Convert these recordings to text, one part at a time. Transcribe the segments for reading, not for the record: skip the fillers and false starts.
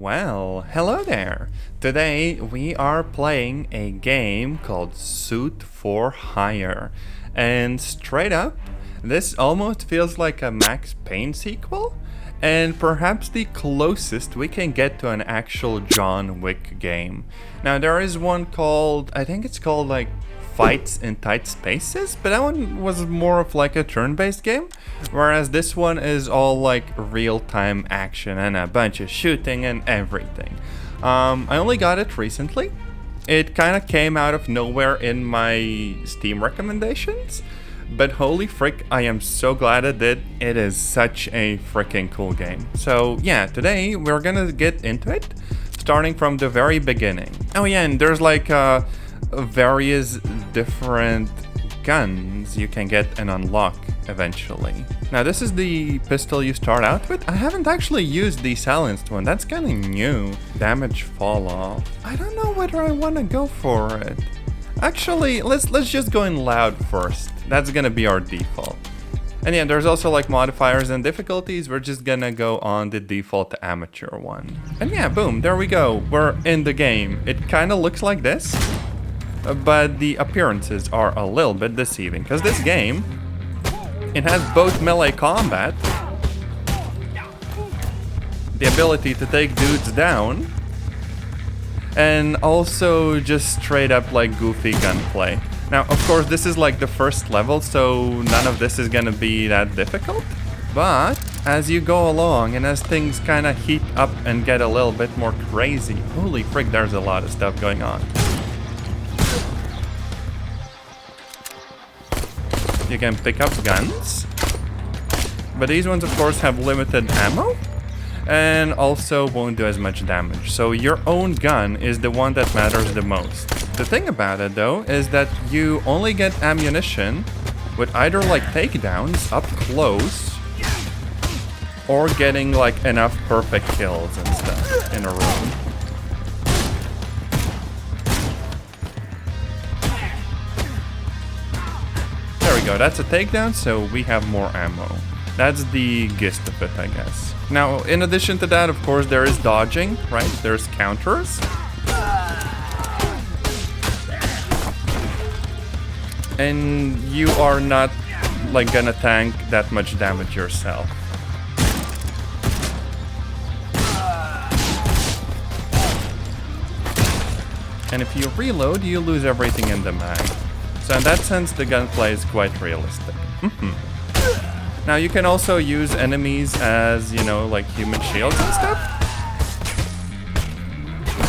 Well, hello there. Today we are playing a game called Suit for Hire. And straight up, this almost feels like a Max Payne sequel, and perhaps the closest we can get to an actual John Wick game. Now there is one called, I think it's called like Fights in Tight Spaces, but that one was more of like a turn-based game, whereas this one is all like real-time action and a bunch of shooting and everything. I only got it recently. It kind of came out of nowhere in my Steam recommendations, but holy frick, I am so glad I did. It is such a freaking cool game. So yeah, today we're gonna get into it, starting from the very beginning. Oh yeah, and there's like various different guns you can get and unlock eventually. Now this is the pistol you start out with. I haven't actually used the silenced one. That's kind of new. Damage fall off. I don't know whether I want to go for it. Actually, let's just go in loud first. That's gonna be our default. And yeah, there's also like modifiers and difficulties. We're just gonna go on the default amateur one. And yeah, boom, there we go. We're in the game. It kind of looks like this, but the appearances are a little bit deceiving, because this game, it has both melee combat, the ability to take dudes down, and also just straight up like goofy gunplay. Now, of course, this is like the first level, so none of this is gonna be that difficult, but as you go along and as things kind of heat up and get a little bit more crazy, holy frick, there's a lot of stuff going on. You can pick up guns, but these ones of course have limited ammo and also won't do as much damage. So your own gun is the one that matters the most. The thing about it though is that you only get ammunition with either like takedowns up close or getting like enough perfect kills and stuff in a row. There we go, that's a takedown, so we have more ammo. That's the gist of it, I guess. Now, in addition to that, of course, there is dodging, right? There's counters. And you are not, like, gonna tank that much damage yourself. And if you reload, you lose everything in the mag. So in that sense, the gunplay is quite realistic. Now you can also use enemies as, you know, like human shields and stuff.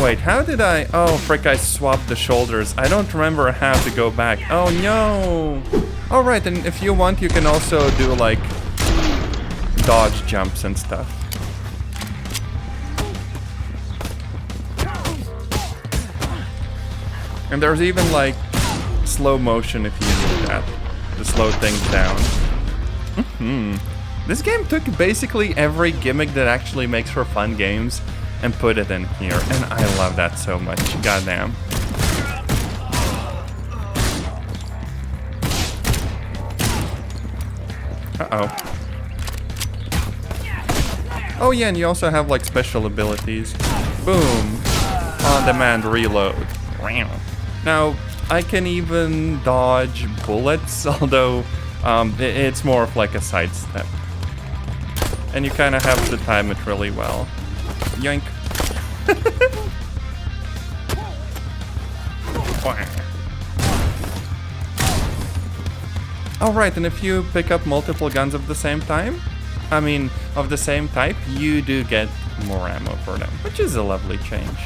Wait, how did I... Oh, frick, I swapped the shoulders. I don't remember how to go back. Oh, no! Alright, and if you want, you can also do, like, dodge jumps and stuff. And there's even, like, slow motion if you need that, to slow things down. This game took basically every gimmick that actually makes for fun games and put it in here, and I love that so much. Goddamn. Uh-oh. Oh yeah, and you also have like special abilities. Boom. On-demand reload. Now, I can even dodge bullets, although it's more of like a sidestep. And you kind of have to time it really well. Yoink. Alright, and if you pick up multiple guns of the same time, I mean, of the same type, you do get more ammo for them, which is a lovely change.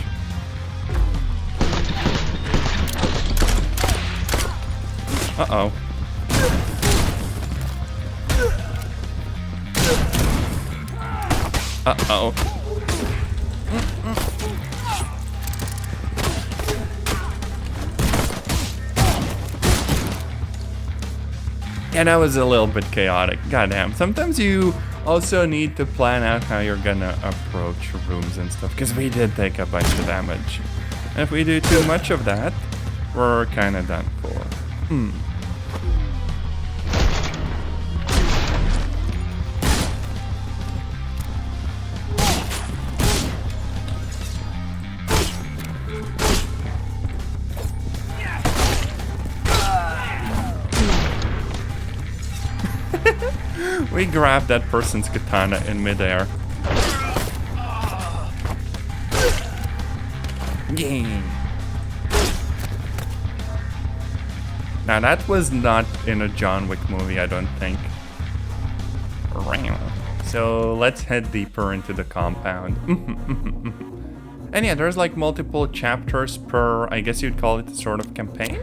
Uh-oh. Uh-oh. Yeah, that was a little bit chaotic. Goddamn. Sometimes you also need to plan out how you're gonna approach rooms and stuff, because we did take a bunch of damage. And if we do too much of that, we're kinda done for. we grab that person's katana in midair. Yeah. Now that was not in a John Wick movie, I don't think. So let's head deeper into the compound. And yeah, there's like multiple chapters per, I guess you'd call it a sort of campaign.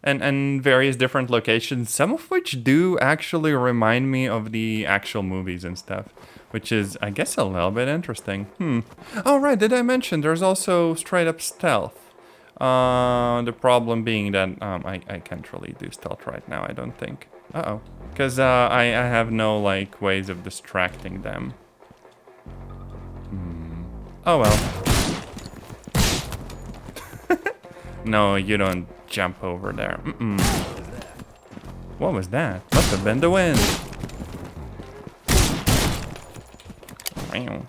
And various different locations, some of which do actually remind me of the actual movies and stuff. Which is, I guess, a little bit interesting. Oh right, did I mention there's also straight up stealth? The problem being that I can't really do stealth right now, I don't think. Uh-oh. Because I have no, like, ways of distracting them. Oh well. No, you don't jump over there. What was that? Must have been the wind. Wow.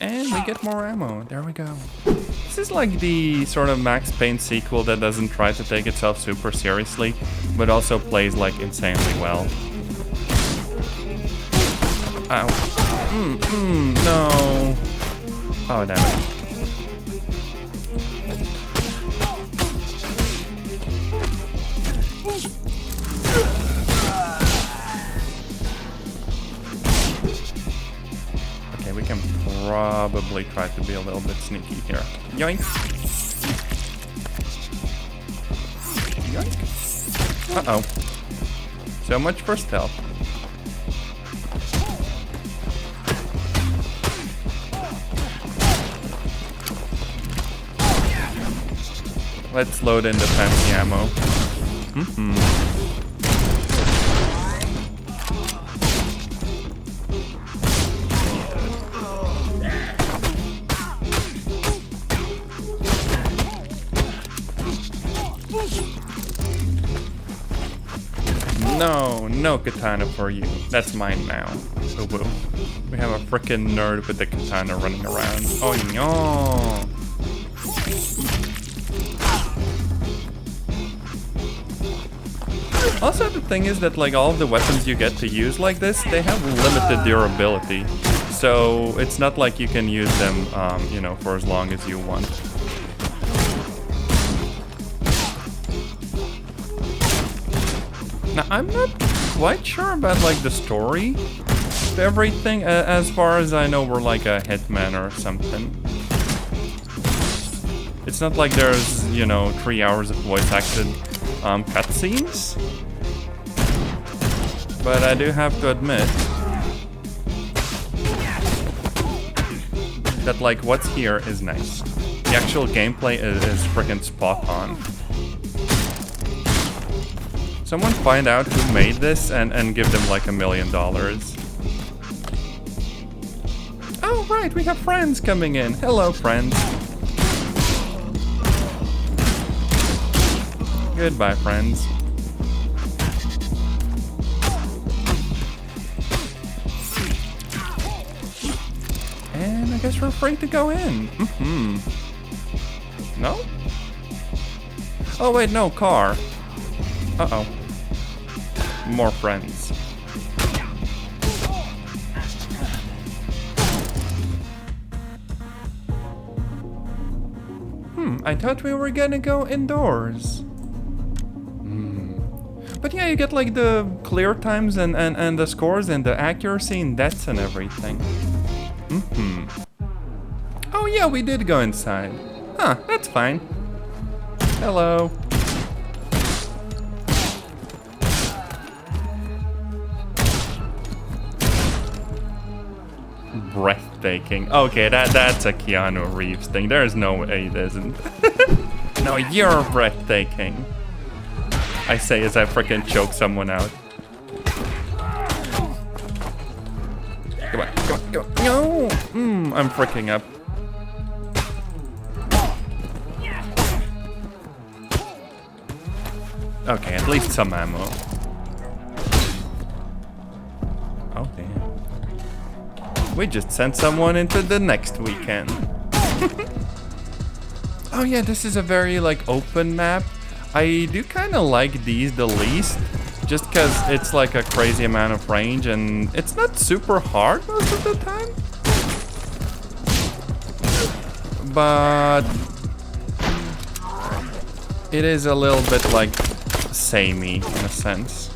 And we get more ammo. There we go. This is like the sort of Max Payne sequel that doesn't try to take itself super seriously, but also plays like insanely well. Ow. No. Oh, damn it. Okay, we can probably try to be a little bit sneaky here. Yoink. Yoink. Uh-oh. So much for stealth. Let's load in the fancy ammo. No katana for you. That's mine now. Oh, whoa. We have a freaking nerd with the katana running around. Oh, no. Also, the thing is that like all of the weapons you get to use like this, they have limited durability. So it's not like you can use them, you know, for as long as you want. Now, I'm not quite sure about like the story of everything. As far as I know, we're like a hitman or something. It's not like there's, you know, 3 hours of voice acted cutscenes. But I do have to admit that like what's here is nice. The actual gameplay is freaking spot on. Someone find out who made this and give them like $1 million. Oh right, we have friends coming in. Hello, friends. Goodbye, friends. And I guess we're free to go in. No? Oh wait, no, car. Uh-oh. More friends. I thought we were gonna go indoors. But yeah, you get like the clear times and the scores and the accuracy and deaths and everything. Oh yeah, we did go inside. Huh, that's fine. Hello. Breathtaking. Okay, that's a Keanu Reeves thing. There's no way it isn't. No, you're breathtaking. I say as I freaking choke someone out. Come on, come on, come on. No! I'm freaking up. Okay, at least some ammo. Oh, damn. We just sent someone into the next weekend. Oh yeah, this is a very like open map. I do kind of like these the least, just because it's like a crazy amount of range and it's not super hard most of the time. But it is a little bit like samey in a sense.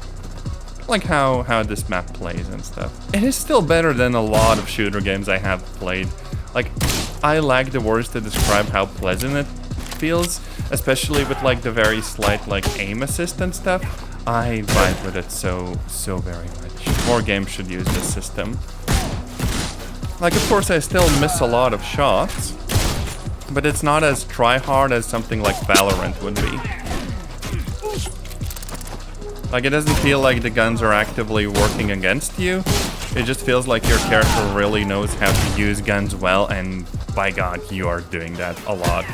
Like how this map plays and stuff. It is still better than a lot of shooter games I have played. Like, I lack the words to describe how pleasant it feels, especially with like the very slight like aim assist and stuff. I vibe with it so very much. More games should use this system. Like, of course I still miss a lot of shots, but it's not as try-hard as something like Valorant would be. Like, it doesn't feel like the guns are actively working against you. It just feels like your character really knows how to use guns well, and by God, you are doing that a lot.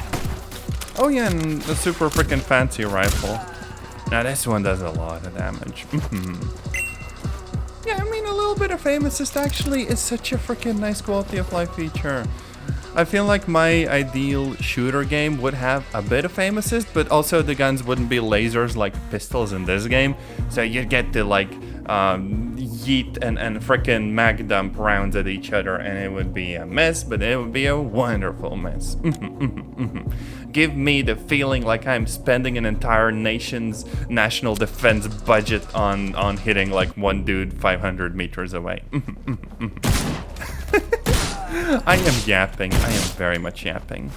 Oh yeah, and the super freaking fancy rifle. Now this one does a lot of damage. Yeah, I mean, a little bit of aim assist actually is such a freaking nice quality of life feature. I feel like my ideal shooter game would have a bit of aim assist, but also the guns wouldn't be lasers like pistols in this game. So you get to like yeet and frickin' mag dump rounds at each other, and it would be a mess, but it would be a wonderful mess. Give me the feeling like I'm spending an entire nation's national defense budget on hitting like one dude 500 meters away. I am yapping. I am very much yapping.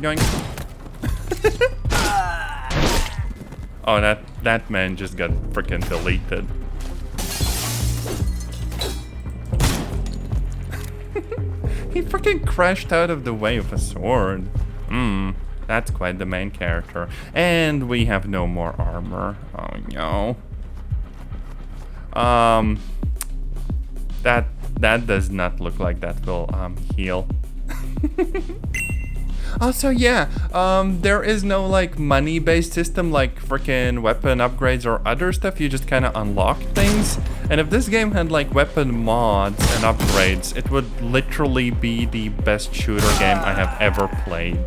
Going. Oh, that man just got freaking deleted. He freaking crashed out of the way with a sword. That's quite the main character. And we have no more armor. Oh no. That does not look like that will heal. Also, yeah, there is no like money-based system like freaking weapon upgrades or other stuff. You just kind of unlock things. And if this game had like weapon mods and upgrades, it would literally be the best shooter game I have ever played.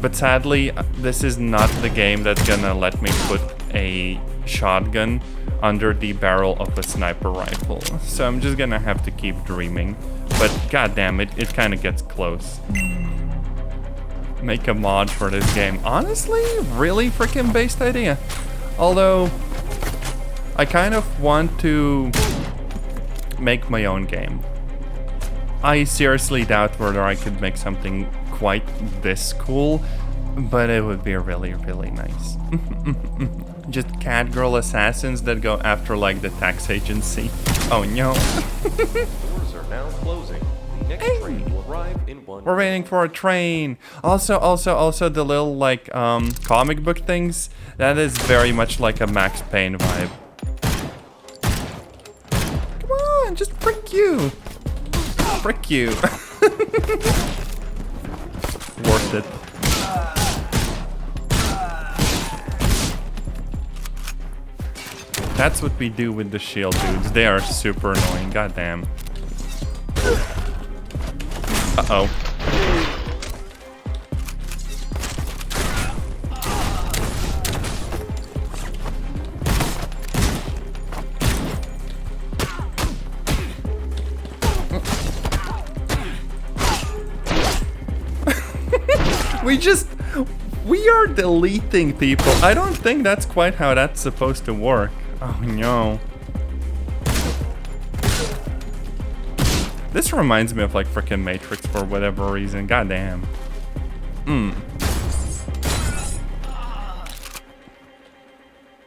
But sadly, this is not the game that's gonna let me put a shotgun under the barrel of a sniper rifle. So I'm just gonna have to keep dreaming. But goddamn, it kind of gets close. Make a mod for this game. Honestly, really freaking based idea. Although, I kind of want to make my own game. I seriously doubt whether I could make something quite this cool, but it would be really, really nice. Just cat girl assassins that go after like the tax agency. Oh no. Doors are now closing. The next train will arrive in 1 We're waiting for a train. Also the little like comic book things. That is very much like a Max Payne vibe. Come on, just frick you. Frick you. Worth it. That's what we do with the shield dudes. They are super annoying. Goddamn. Uh-oh. We are deleting people. I don't think that's quite how that's supposed to work. Oh no. This reminds me of like frickin' Matrix for whatever reason. Goddamn.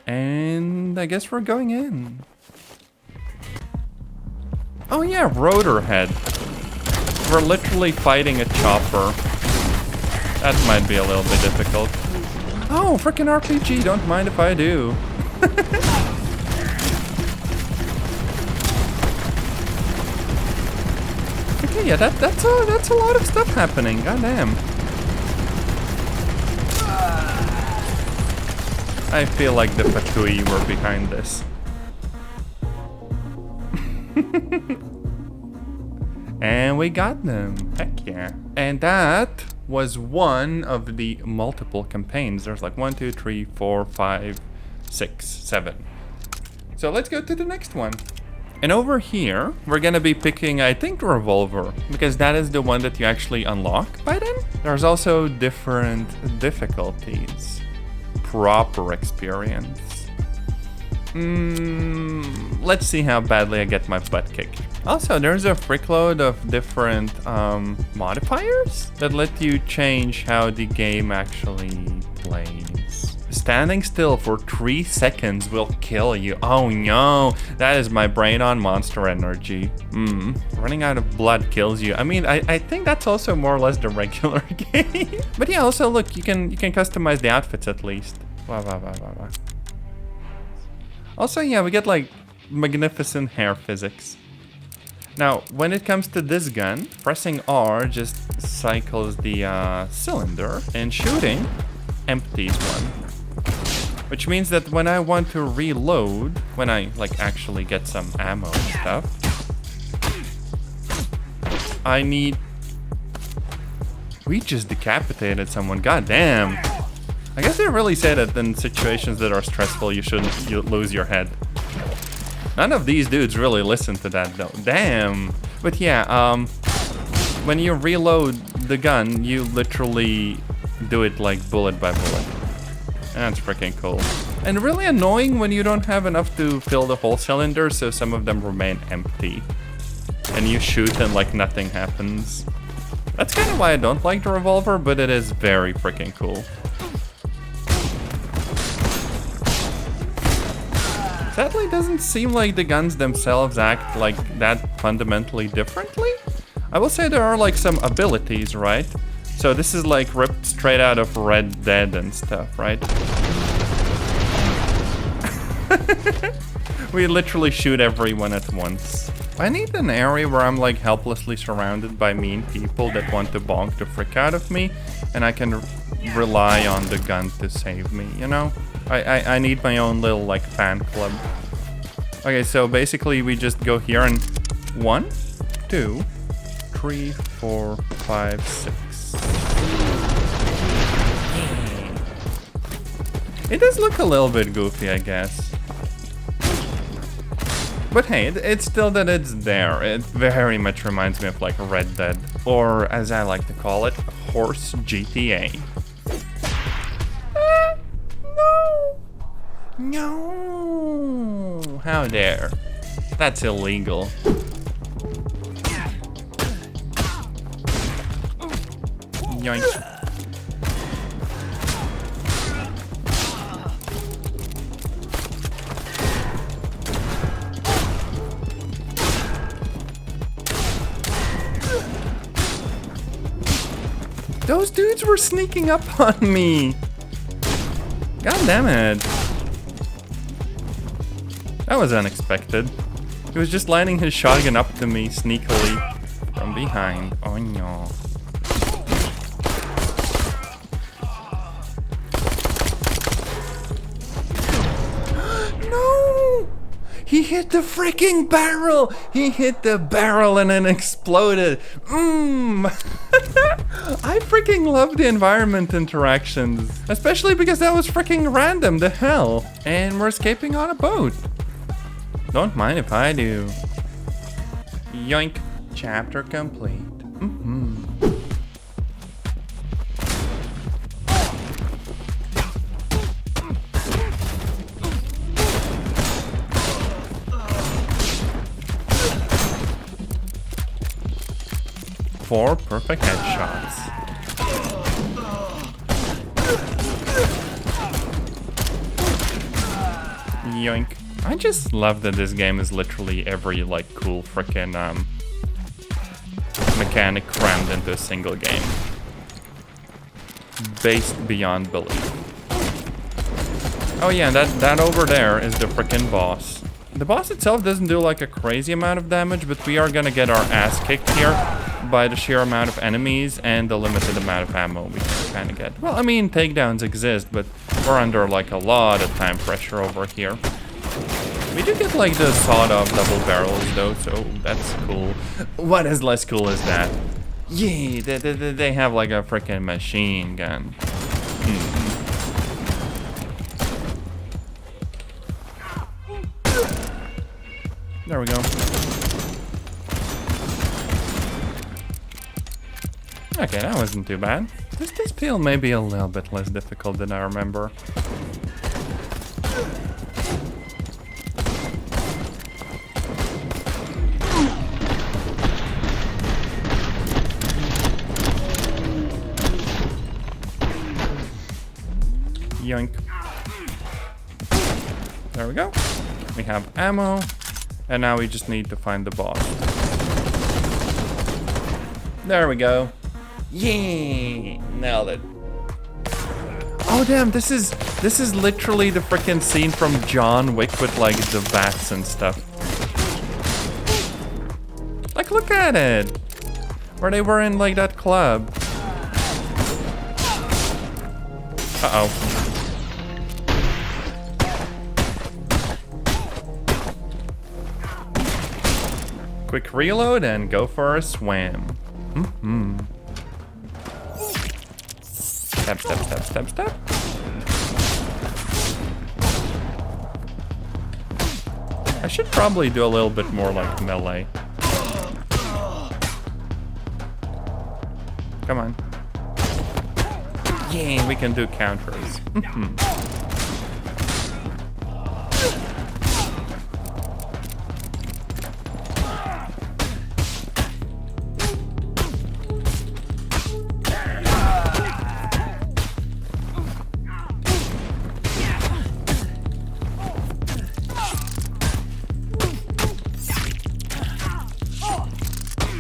And I guess we're going in. Oh yeah, rotor head. We're literally fighting a chopper. That might be a little bit difficult. Oh, frickin' RPG, don't mind if I do. Okay, yeah, that's a lot of stuff happening, goddamn. I feel like the Fatui were behind this. And we got them. Heck yeah. And that was one of the multiple campaigns. There's like 1, 2, 3, 4, 5, 6, 7. So let's go to the next one. And over here, we're gonna be picking, I think, Revolver, because that is the one that you actually unlock by then. There's also different difficulties. Proper experience. Let's see how badly I get my butt kicked. Also, there's a frickload of different modifiers that let you change how the game actually plays. Standing still for 3 seconds will kill you. Oh no, that is my brain on Monster Energy. Running out of blood kills you. I mean, I think that's also more or less the regular game. But yeah, also look, you can customize the outfits at least. Wow. Also, yeah, we get like magnificent hair physics. Now, when it comes to this gun, pressing R just cycles the cylinder, and shooting empties one. Which means that when I want to reload, when I like actually get some ammo and stuff, I need... We just decapitated someone, goddamn. I guess they really say that in situations that are stressful, you shouldn't lose your head. None of these dudes really listen to that though. Damn. But yeah, when you reload the gun, you literally do it like bullet by bullet. That's freaking cool. And really annoying when you don't have enough to fill the whole cylinder, so some of them remain empty. And you shoot and like nothing happens. That's kind of why I don't like the revolver, but it is very freaking cool. Sadly, doesn't seem like the guns themselves act like that fundamentally differently. I will say there are like some abilities, right? So this is like ripped straight out of Red Dead and stuff, right? We literally shoot everyone at once. I need an area where I'm like helplessly surrounded by mean people that want to bonk the frick out of me, and I can rely on the gun to save me, you know? I need my own little like fan club. Okay, so basically we just go here and 1, 2, 3, 4, 5, 6. It does look a little bit goofy, I guess. But hey, it's still that it's there. It very much reminds me of like Red Dead, or as I like to call it, Horse GTA. No! How dare? That's illegal. Yoink. Those dudes were sneaking up on me. God damn it. That was unexpected. He was just lining his shotgun up to me sneakily from behind. Oh no. No! He hit the freaking barrel! He hit the barrel and then exploded. I freaking love the environment interactions. Especially because that was freaking random, the hell. And we're escaping on a boat. Don't mind if I do. Yoink. Chapter complete. Four perfect headshots. Yoink. I just love that this game is literally every like cool frickin' mechanic crammed into a single game. Based beyond belief. Oh yeah, that over there is the frickin' boss. The boss itself doesn't do like a crazy amount of damage, but we are gonna get our ass kicked here by the sheer amount of enemies and the limited amount of ammo we can kind of get. Well, I mean, takedowns exist, but we're under like a lot of time pressure over here. We do get like the sawed-off double barrels though, so that's cool. What is less cool is that, yeah, they have like a freaking machine gun. There we go. Okay, that wasn't too bad. This feel may be a little bit less difficult than I remember. Yoink. There we go. We have ammo. And now we just need to find the boss. There we go. Yeah! Nailed it. Oh damn, this is literally the freaking scene from John Wick with like the bats and stuff. Like look at it! Where they were in like that club. Uh-oh. Quick reload and go for a swim. Step, step, step, step, step. I should probably do a little bit more like melee. Come on. Yeah, we can do counters.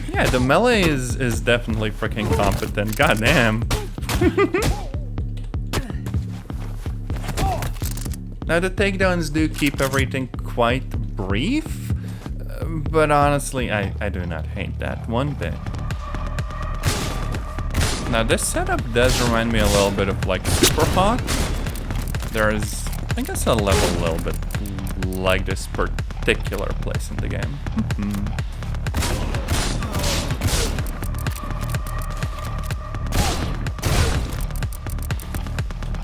Yeah, the melee is definitely freaking competent. Goddamn. Now the takedowns do keep everything quite brief, but honestly, I do not hate that one bit. Now this setup does remind me a little bit of like Super Hawk. There's, I guess, a level a little bit like this particular place in the game.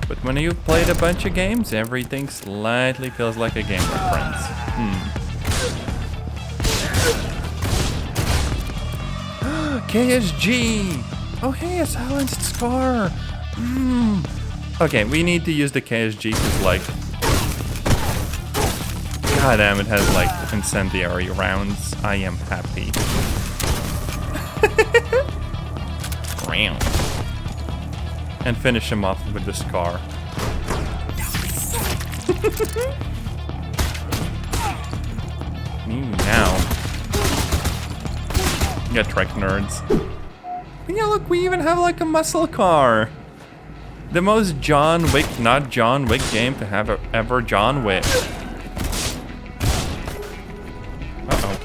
But when you've played a bunch of games, everything slightly feels like a game reference. KSG! Oh hey, a silenced scar! Okay, we need to use the KSG because like... God damn, it has like incendiary rounds. I am happy. And finish him off with the scar. Now. Get Trek nerds. Yeah, look, we even have like a muscle car. The most John Wick, not John Wick game to have ever John Wick. Uh-oh.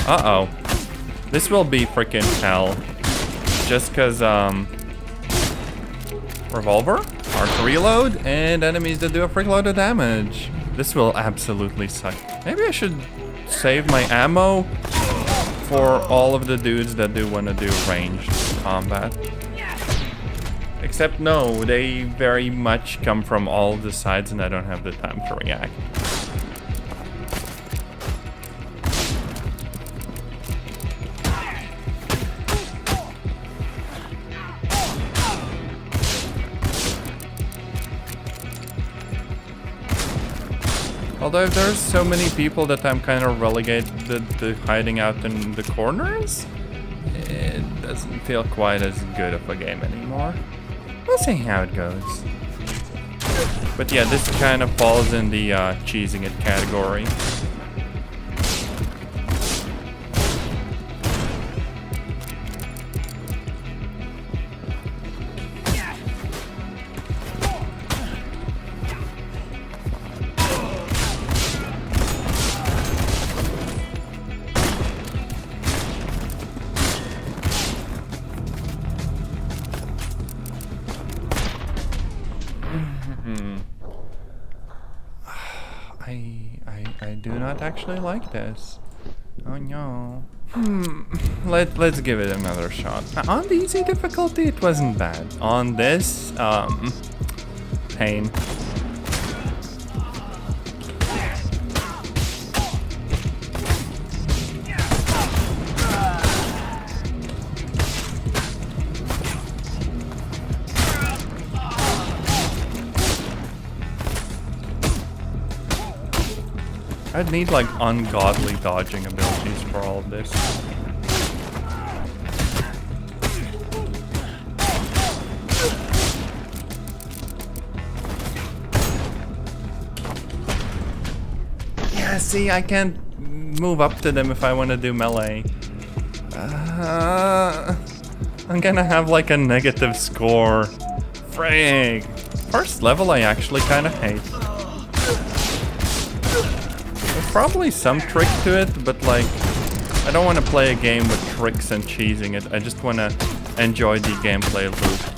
Uh-oh. This will be freaking hell. Just cause, revolver, arc reload, and enemies that do a freak load of damage. This will absolutely suck. Maybe I should save my ammo for all of the dudes that do want to do ranged combat. Except no, they very much come from all the sides and I don't have the time to react. Although if there's so many people that I'm kind of relegated to hiding out in the corners, it doesn't feel quite as good of a game anymore. We'll see how it goes. But yeah, this kind of falls in the cheesing it category. I do not actually like this. Oh no. Let's give it another shot. On the easy difficulty, it wasn't bad. On this, pain. I'd need like ungodly dodging abilities for all of this. Yeah, see, I can't move up to them if I want to do melee. I'm gonna have like a negative score. Frig. First level I actually kind of hate. There's probably some trick to it, but like, I don't want to play a game with tricks and cheesing it. I just want to enjoy the gameplay loop.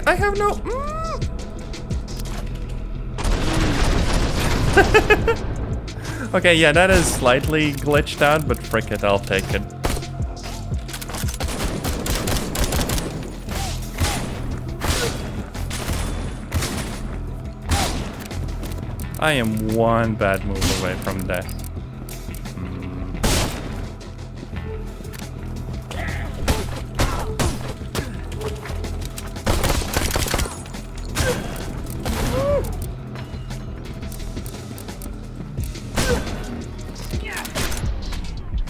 I have no. Okay, yeah, that is slightly glitched out, but frick it, I'll take it. I am one bad move away from death.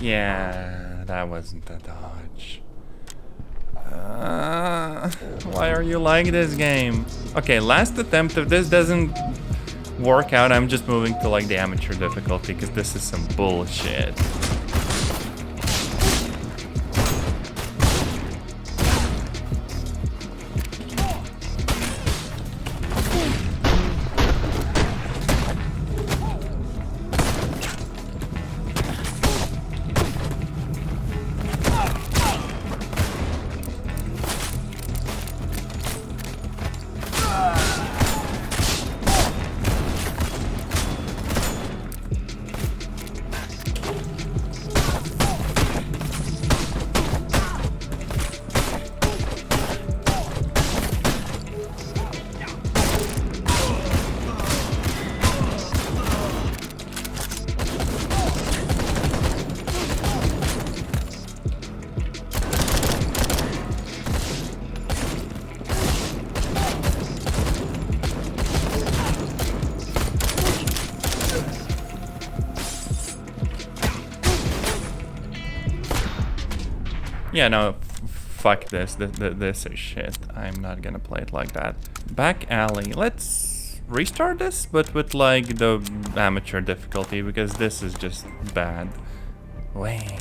Yeah, that wasn't a dodge. Why are you like this game? Okay, last attempt. If this doesn't work out, I'm just moving to like the amateur difficulty because this is some bullshit. Yeah, no, fuck this. This is shit. I'm not gonna play it like that. Back alley. Let's restart this, but with like the amateur difficulty, because this is just bad. Wait.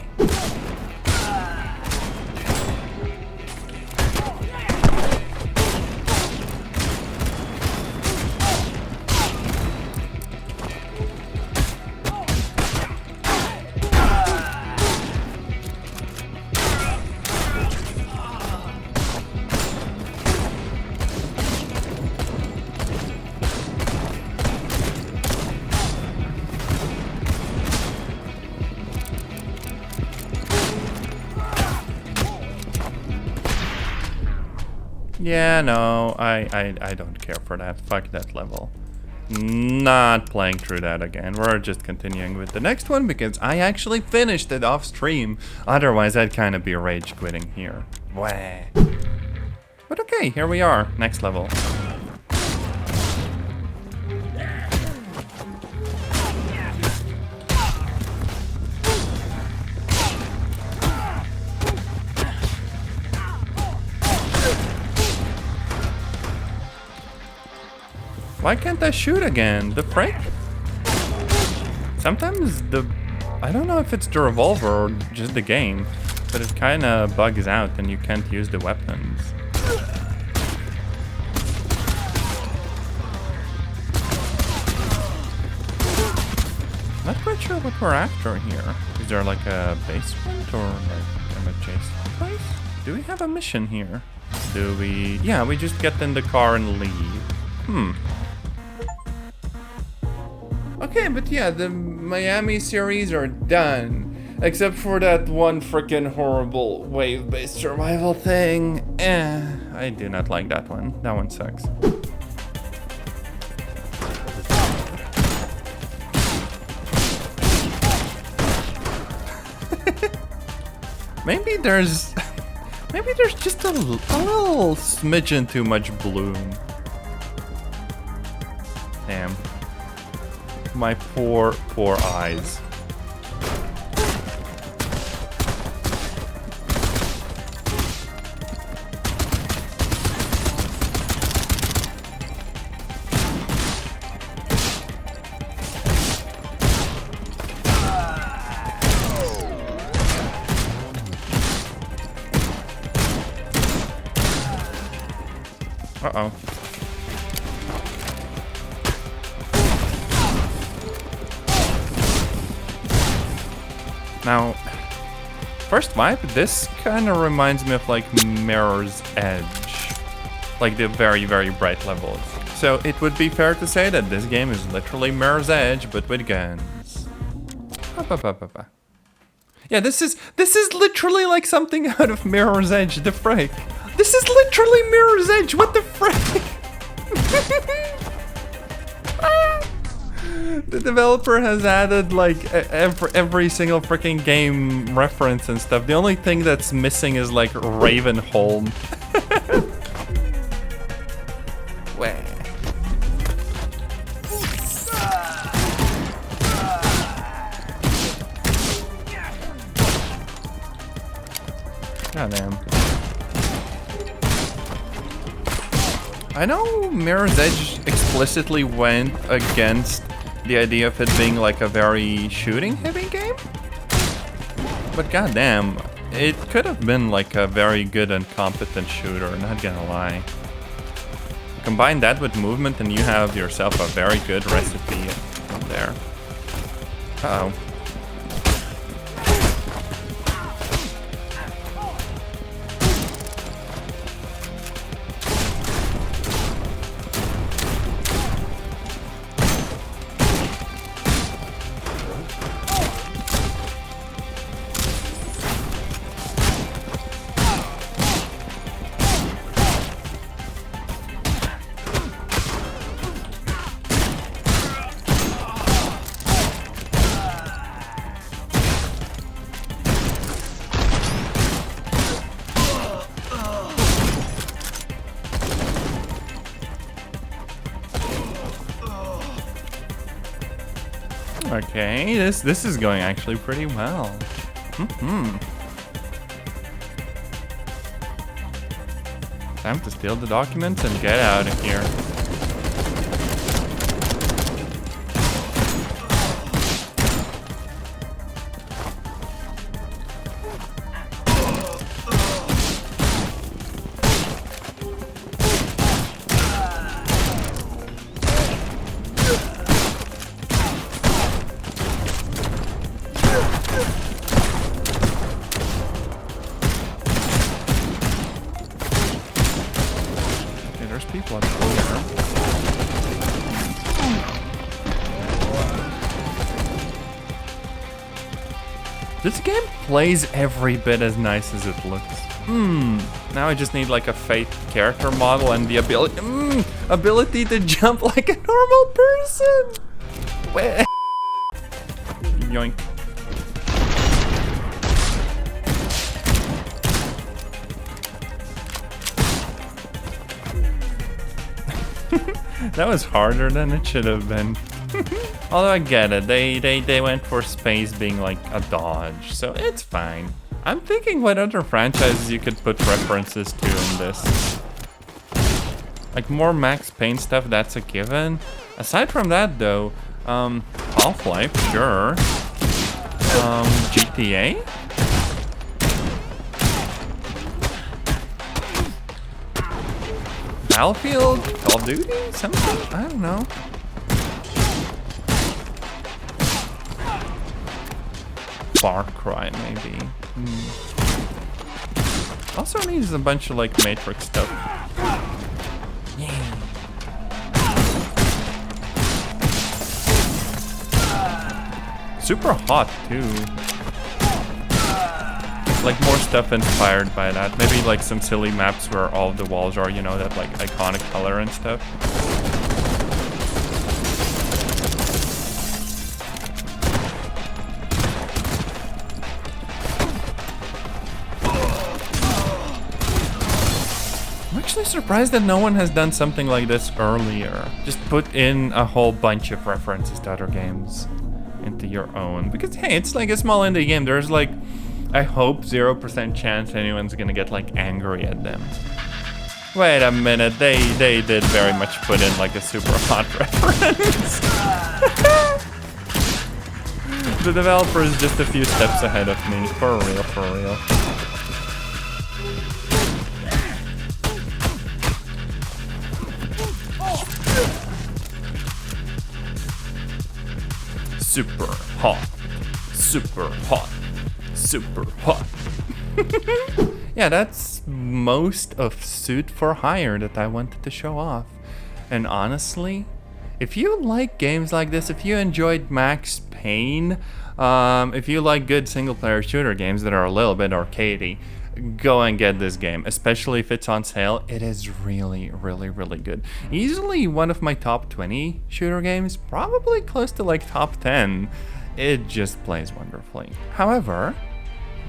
Yeah, no, I don't care for that. Fuck that level. Not playing through that again. We're just continuing with the next one because I actually finished it off stream. Otherwise, I'd kind of be rage quitting here. Wah. But okay, here we are. Next level. Why can't I shoot again? The frick? Sometimes I don't know if it's the revolver or just the game. But it kind of bugs out and you can't use the weapons. Not quite sure what we're after here. Is there like a basement or like an adjacent place? Do we have a mission here? Do we... Yeah, we just get in the car and leave. Okay, but yeah, the Miami series are done. Except for that one freaking horrible wave-based survival thing. I do not like that one. That one sucks. Maybe there's just a little smidgen too much bloom. Damn. My poor eyes. Uh-oh. Now, first vibe, this kind of reminds me of like Mirror's Edge. Like the very, very bright levels. So it would be fair to say that this game is literally Mirror's Edge, but with guns. Yeah, this is literally like something out of Mirror's Edge, the frick. This is literally Mirror's Edge, what the frick? The developer has added like every single freaking game reference and stuff. The only thing that's missing is like Ravenholm. Wah. Goddamn. I know Mirror's Edge explicitly went against the idea of it being like a very shooting-heavy game, but goddamn, it could have been like a very good and competent shooter, not gonna lie. Combine that with movement and you have yourself a very good recipe there. Uh-oh. Okay, this is going actually pretty well. Time to steal the documents and get out of here. People up there. This game plays every bit as nice as it looks. Now I just need like a fake character model and the ability to jump like a normal person. Yoink. That was harder than it should have been. Although I get it, they went for space being like a dodge, so it's fine. I'm thinking what other franchises you could put references to in this. Like more Max Payne stuff, that's a given. Aside from that though, Half-Life, sure. GTA? Battlefield, Call of Duty, something? I don't know. Far Cry, maybe. Also needs a bunch of like Matrix stuff. Yeah. Super hot too. Like more stuff inspired by that. Maybe like some silly maps where all of the walls are, you know, that like iconic color and stuff. I'm actually surprised that no one has done something like this earlier. Just put in a whole bunch of references to other games into your own. Because hey, it's like a small indie game. There's like, I hope 0% chance anyone's gonna get like angry at them. Wait a minute, they did very much put in like a super hot reference. The developer is just a few steps ahead of me, for real, for real. Super hot, super hot. Super hot. Yeah, that's most of Suit for Hire that I wanted to show off. And honestly, if you like games like this, if you enjoyed Max Payne, if you like good single-player shooter games that are a little bit arcadey, go and get this game, especially if it's on sale. It is really, really, really good. Easily one of my top 20 shooter games, probably close to like top 10. It just plays wonderfully. However,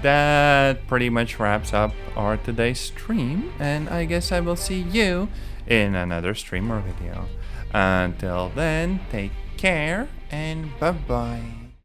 that pretty much wraps up our today's stream, and I guess I will see you in another stream or video. Until then, take care and bye-bye.